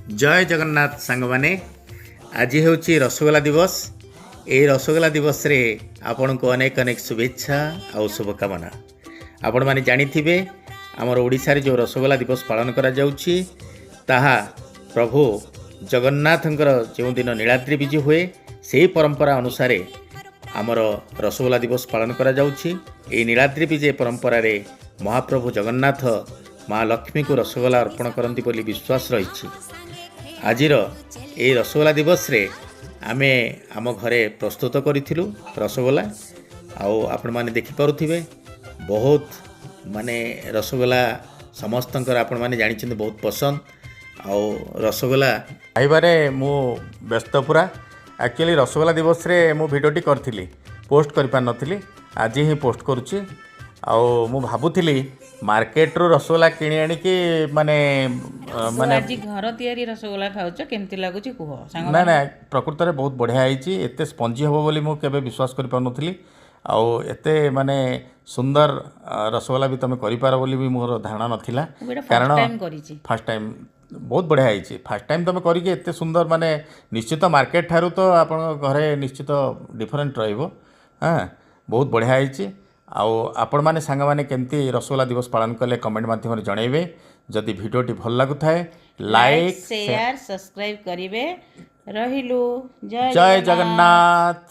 जय जगन्नाथ सांग माने आज हूँ रसगोला दिवस। ये रसगोला दिवस रे आपण को अनेक अनेक शुभेच्छा और शुभकामना। आपण माने जानी थिबे आमर ओडिसा रे जो रसगोला दिवस पालन करा जाउछि ताहा प्रभु जगन्नाथंकर जो दिन नीलाद्रि विजय हुए से परंपरा अनुसार आमर रसगोला दिवस पालन करा जाउछि। ए नीलाद्रि विजय परंपरा रे महाप्रभु जगन्नाथ माँ लक्ष्मी को रसगोला अर्पण करती बोली विश्वास रही। आजिर ए रसगोला दिवस रे आमे आम घरे प्रस्तुत करिथिलु रसगोला आउ आपण माने देखि पारुथिबे बहुत माने रसगोला समस्तंकर आपण माने जानि छन बहुत पसंद आउ रसगोला खाइबारे मु व्यस्त पूरा। एक्चुअली रसगोला दिवस रे मु भिडियोटी करथिली पोस्ट करि पार नथिली आज ही पोस्ट करूची। आउ मु भाबुथिली मार्केट रो रसगोला किणी आनी कि माने माने आज घर तयारी रसगोला खाउछ केमति लागुची कुह सांग ना ना प्रकृत रे बहुत बढ़िया आइची। एते स्पंजी हबो बोली मु केबे विश्वास करि पार नथिली आउ एते माने सुंदर रसगोला भी तमे करि पार बोली भी मोर धारणा नथिला। कारण फर्स्ट टाइम बहुत बढ़िया आइची। फर्स्ट टाइम तमे करी के एते सुंदर माने निश्चित मार्केट ठारू तो आपण घरे निश्चित डिफरेंट रहइबो। हां बहुत बढ़िया आइची। आउ आपण माने सांग माने केमती रसगोला दिवस पालन कले कमेंट माध्यम जनइबे। जदि भिडियोटी भल लागुथाए लाइक शेयर सब्सक्राइब करिवे। रहिलु जय जगन्नाथ।